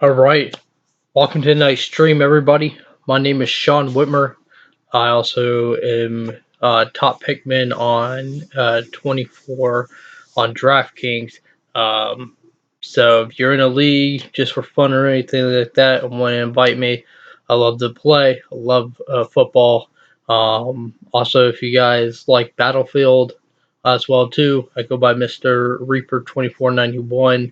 All right, welcome to tonight's stream, everybody. My name is Sean Whitmer. I also am top pickman on 24 on DraftKings. Um, so if you're in a league just for fun or anything like that and want to invite me, I love to play. I love football. Also, if you guys like Battlefield as well too, I go by Mr. Reaper 2491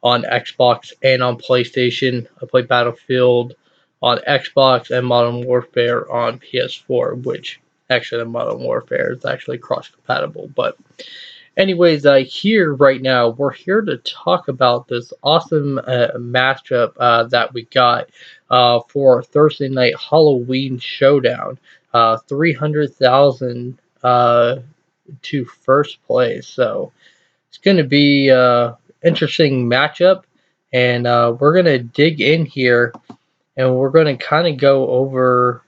on Xbox and on PlayStation. I play Battlefield on Xbox and Modern Warfare on PS4, which actually the Modern Warfare is actually cross compatible. But anyways, here right now we're here to talk about this awesome matchup that we got for Thursday night Halloween Showdown. 300,000 to first place, so it's going to be interesting matchup, and we're going to dig in here and we're going to kind of go over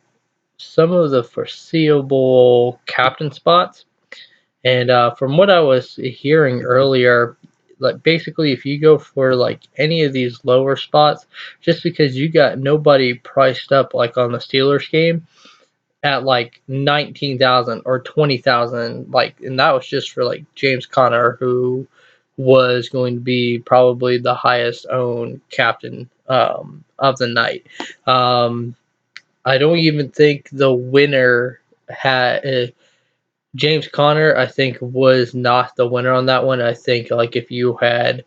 some of the foreseeable captain spots. And from what I was hearing earlier, like basically, if you go for like any of these lower spots, just because you got nobody priced up like on the Steelers game at like 19,000 or 20,000, like, and that was just for like James Conner, who was going to be probably the highest owned captain of the night. Um, I don't even think the winner had James Conner. I think was not the winner on that one. I think like if you had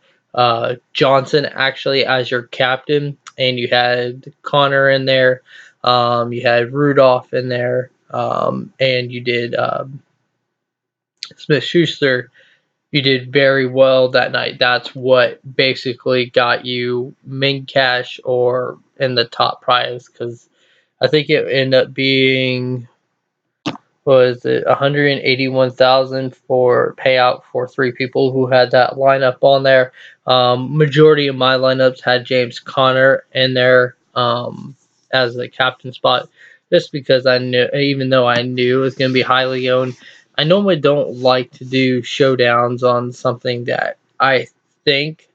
Johnson actually as your captain and you had Connor in there, you had Rudolph in there, and you did Smith Schuster. You did very well that night. That's what basically got you min cash or in the top prize, because I think it ended up being, was it 181,000 for payout for three people who had that lineup on there. Majority of my lineups had James Conner in there as the captain spot, just because I knew, even though I knew it was going to be highly owned. I normally don't like to do showdowns on something that I think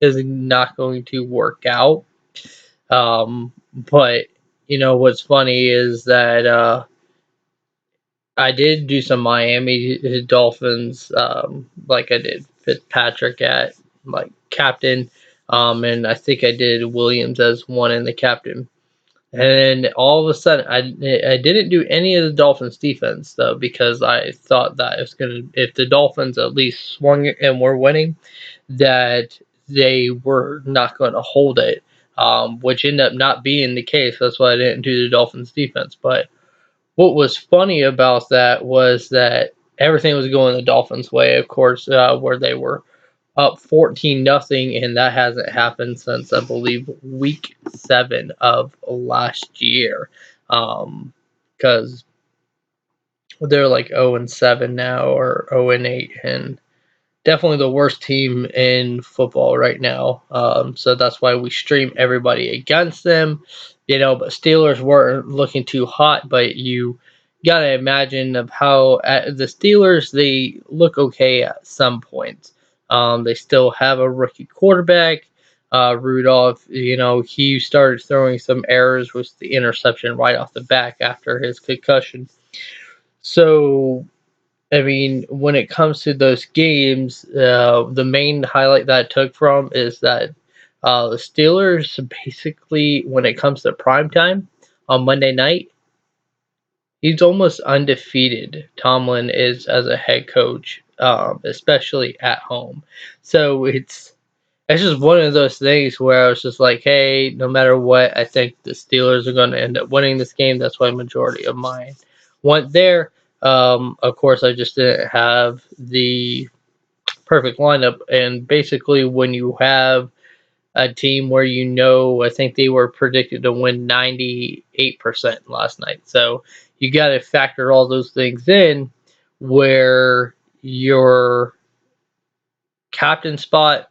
is not going to work out. But what's funny is that I did do some Miami Dolphins, like I did Fitzpatrick at like captain, and I think I did Williams as one in the captain. And all of a sudden, I didn't do any of the Dolphins defense though, because I thought that if the Dolphins at least swung it and were winning, that they were not going to hold it, which ended up not being the case. That's why I didn't do the Dolphins defense, but what was funny about that was that everything was going the Dolphins' way, of course, where they were up 14-0, and that hasn't happened since I believe week 7 of last year. Because they're like 0-7 now, or 0-8, and definitely the worst team in football right now. So that's why we stream everybody against them. But Steelers weren't looking too hot, but you gotta imagine of how the Steelers, they look okay at some points. They still have a rookie quarterback. Rudolph, he started throwing some errors with the interception right off the back after his concussion. So I mean, when it comes to those games, the main highlight that I took from is that the Steelers basically, when it comes to prime time on Monday night, he's almost undefeated. Tomlin is as a head coach, especially at home. So it's just one of those things where I was just like, hey, no matter what, I think the Steelers are going to end up winning this game. That's why majority of mine went there. Of course, I just didn't have the perfect lineup. And basically, when you have a team where I think they were predicted to win 98% last night. So you got to factor all those things in, where your captain spot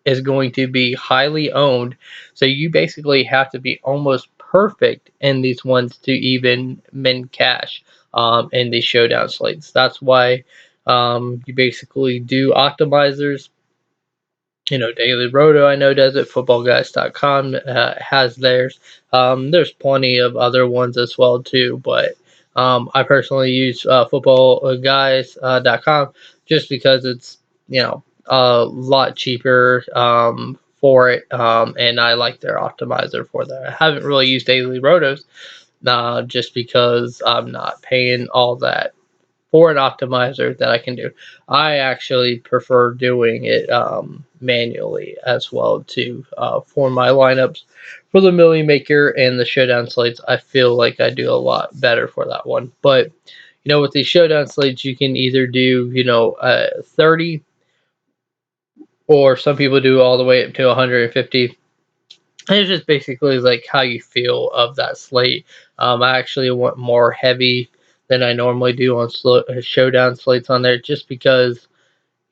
is going to be highly owned. So you basically have to be almost perfect in these ones to even min cash in these showdown slates. That's why you basically do optimizers. Daily Roto, I know, does it. FootballGuys.com has theirs. There's plenty of other ones as well too, but I personally use FootballGuys.com just because it's a lot cheaper for it, and I like their optimizer for that. I haven't really used Daily Rotos just because I'm not paying all that for an optimizer that I can do. I actually prefer doing it manually as well too for my lineups. For the Millie Maker and the Showdown slates, I feel like I do a lot better for that one. But with these Showdown slates, you can either do 30, or some people do all the way up to 150. It's just basically like how you feel of that slate. I actually want more heavy than I normally do on showdown slates on there, just because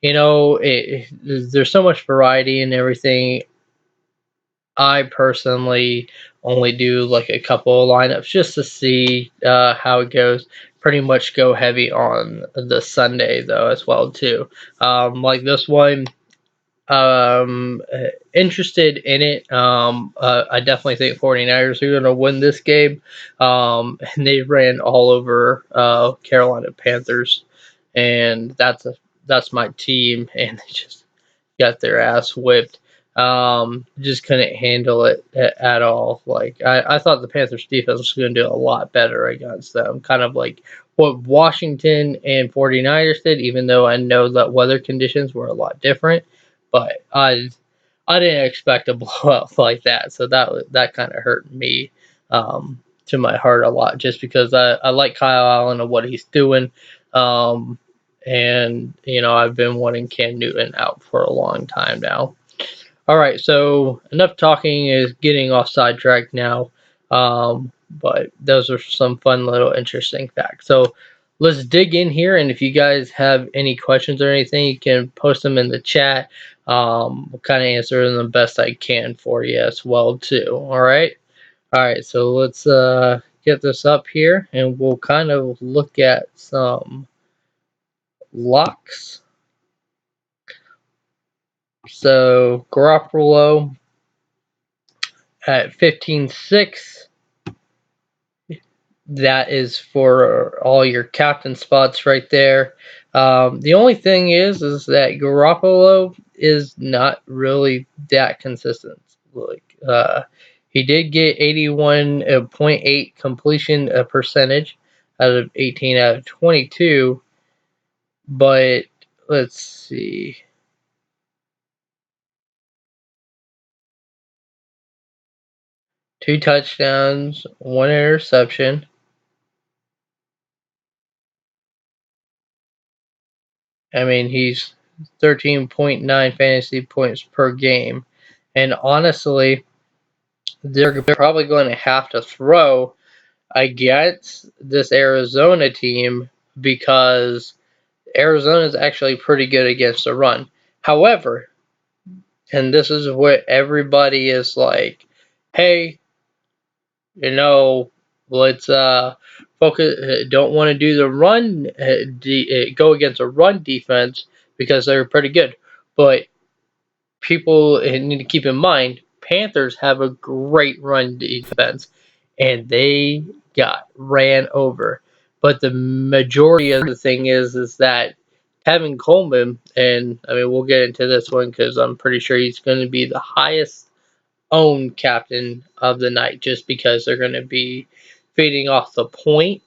there's so much variety and everything. I personally only do like a couple of lineups just to see how it goes. Pretty much go heavy on the Sunday though as well too. Like this one, interested in it. I definitely think 49ers are going to win this game. And they ran all over Carolina Panthers, and that's my team, and they just got their ass whipped. Just couldn't handle it at all. Like I thought the Panthers defense was going to do a lot better against them. Kind of like what Washington and 49ers did, even though I know that weather conditions were a lot different. But I didn't expect a blowout like that, so that kind of hurt me to my heart a lot, just because I like Kyle Allen and what he's doing. Um, and I've been wanting Cam Newton out for a long time now. All right, so enough talking is getting off sidetrack now. But those are some fun little interesting facts. So let's dig in here, and if you guys have any questions or anything, you can post them in the chat. We'll kind of answer them the best I can for you as well too. All right. So let's get this up here, and we'll kind of look at some locks. So Garoppolo at 15.6. That is for all your captain spots right there. The only thing is that Garoppolo is not really that consistent. Like he did get 81.8 completion percentage out of 18 out of 22, but let's see. 2 touchdowns, 1 interception. I mean, he's 13.9 fantasy points per game. And honestly, they're probably going to have to throw against this Arizona team, because Arizona is actually pretty good against the run. However, and this is what everybody is like, hey, let's focus. Don't want to do the run. Go against a run defense because they're pretty good. But people need to keep in mind, Panthers have a great run defense, and they got ran over. But the majority of the thing is that Kevin Coleman, and I mean we'll get into this one because I'm pretty sure he's going to be the highest own captain of the night, just because they're going to be feeding off the point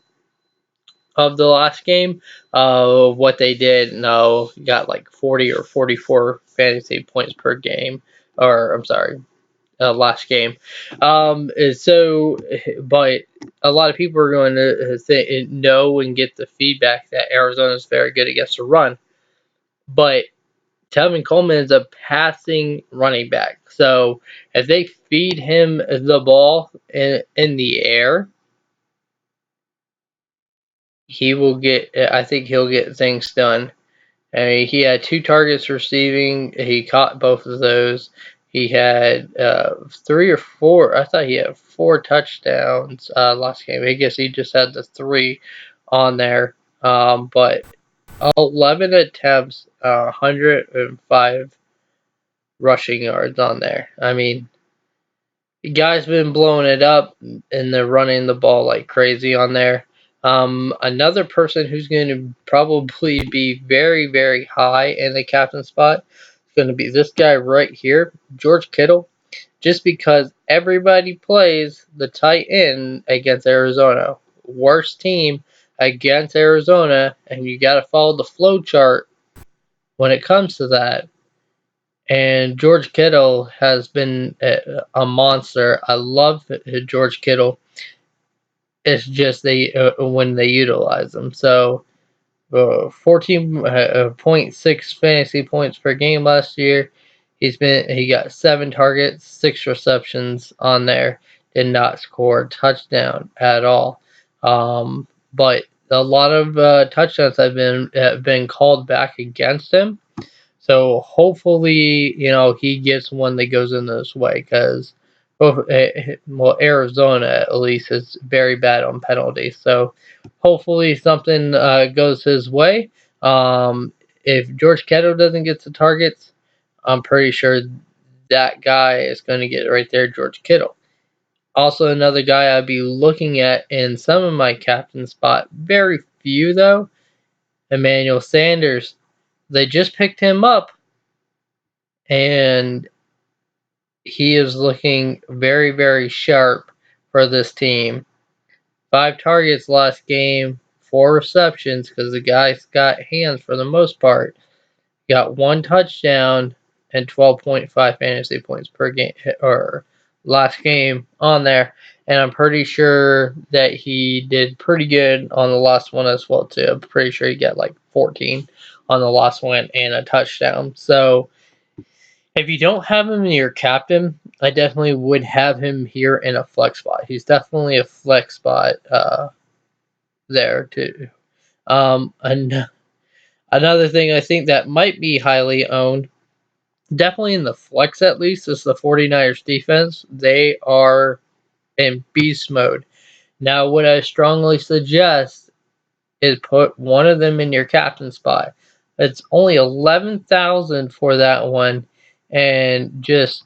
of the last game of what they did. No, got like 40 or 44 fantasy points per game, or I'm sorry, last game. But a lot of people are going to know and get the feedback that Arizona is very good against the run, but Tevin Coleman is a passing running back. So if they feed him the ball in the air, he will get. I think he'll get things done. I mean, he had 2 targets receiving. He caught both of those. He had 3 or 4. I thought he had 4 touchdowns last game. I guess he just had the 3 on there. But 11 attempts, 105 rushing yards on there. I mean, the guy's been blowing it up, and they're running the ball like crazy on there. Another person who's going to probably be very, very high in the captain spot is going to be this guy right here, George Kittle, just because everybody plays the tight end against Arizona. Worst team against Arizona, and you got to follow the flow chart when it comes to that. And George Kittle has been a monster. I love George Kittle. It's just they when they utilize him. So 14.6 fantasy points per game last year. He got 7 targets, 6 receptions on there. Did not score a touchdown at all. But a lot of touchdowns have been called back against him. So hopefully, he gets one that goes in this way because, well, Arizona at least is very bad on penalties. So hopefully something goes his way. If George Kittle doesn't get the targets, I'm pretty sure that guy is going to get it right there, George Kittle. Also, another guy I'd be looking at in some of my captain spot, very few though, Emmanuel Sanders. They just picked him up and he is looking very, very sharp for this team. 5 targets last game, 4 receptions because the guy's got hands for the most part. Got 1 touchdown and 12.5 fantasy points per game or last game on there. And I'm pretty sure that he did pretty good on the last one as well too. I'm pretty sure he got like 14 on the last one and a touchdown. So if you don't have him in your captain, I definitely would have him here in a flex spot. He's definitely a flex spot there too. And another thing I think that might be highly owned, definitely in the flex at least, is the 49ers defense. They are in beast mode. Now, what I strongly suggest is put one of them in your captain spot. It's only 11,000 for that one, and just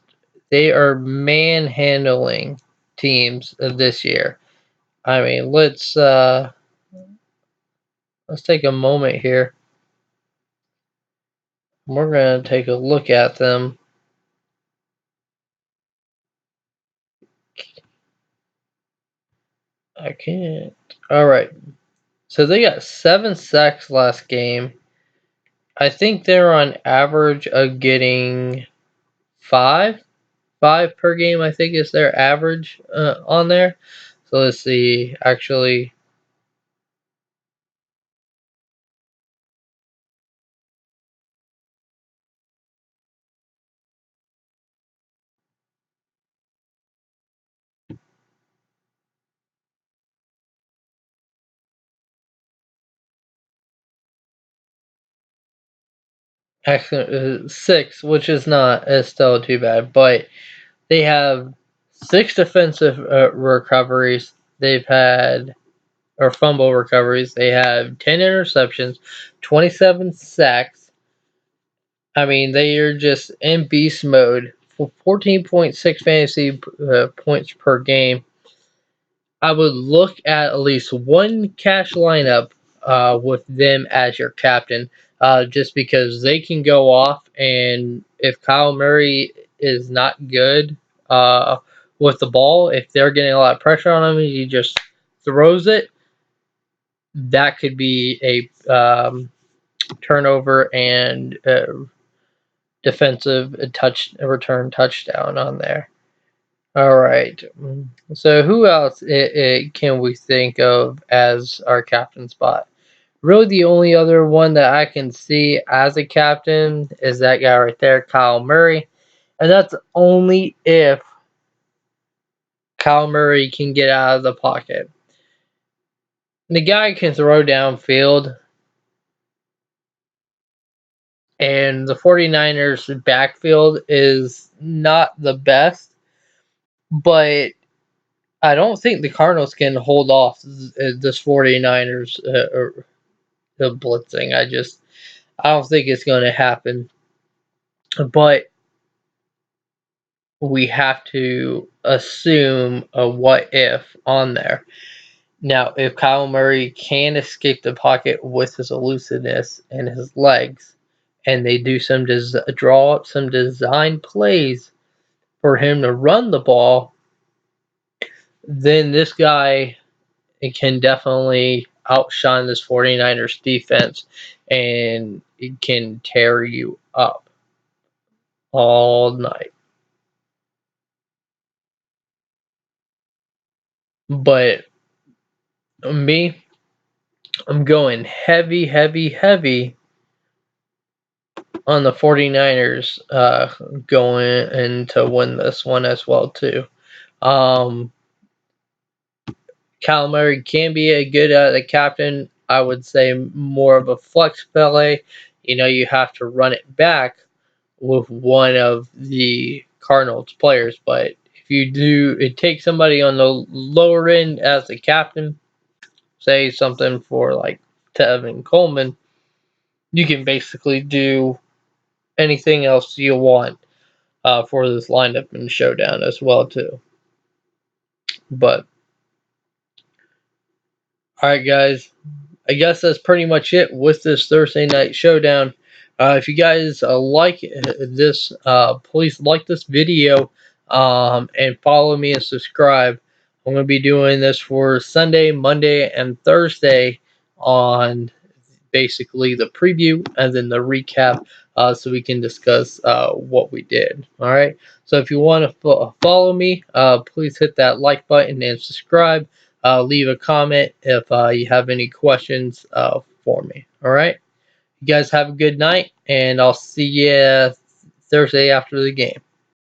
they are manhandling teams this year. I mean, let's take a moment here. We're gonna take a look at them. I can't. All right. So they got 7 sacks last game. I think they're on average of getting five. 5 per game, I think, is their average on there. So let's see. Actually, 6, which is still too bad, but they have 6 defensive recoveries. They've had or fumble recoveries. They have 10 interceptions, 27 sacks. I mean, they are just in beast mode. 14.6 fantasy points per game. I would look at least one cash lineup with them as your captain, just because they can go off. And if Kyle Murray is not good with the ball, if they're getting a lot of pressure on him, he just throws it. That could be a turnover and defensive return touchdown on there. All right. So who else can we think of as our captain spot? Really, the only other one that I can see as a captain is that guy right there, Kyle Murray, and that's only if Kyle Murray can get out of the pocket. The guy can throw downfield, and the 49ers backfield is not the best, but I don't think the Cardinals can hold off this 49ers blitzing. I don't think it's going to happen. But we have to assume a what if on there. Now, if Kyle Murray can escape the pocket with his elusiveness and his legs, and they do draw up some design plays for him to run the ball, then this guy can definitely outshine this 49ers defense and it can tear you up all night. But me, I'm going heavy, heavy, heavy on the 49ers going and to win this one as well too. Um, Kyle Murray can be a good the captain. I would say more of a flex play. You have to run it back with one of the Cardinals players, but if you do, it takes somebody on the lower end as the captain. Say something for like Tevin Coleman, you can basically do anything else you want for this lineup and showdown as well too. But all right, guys, I guess that's pretty much it with this Thursday night showdown. If you guys like this, please like this video and follow me and subscribe. I'm going to be doing this for Sunday, Monday, and Thursday on basically the preview and then the recap so we can discuss what we did. All right. So if you want to follow me, please hit that like button and subscribe. Leave a comment if you have any questions for me. All right. You guys have a good night, and I'll see you Thursday after the game.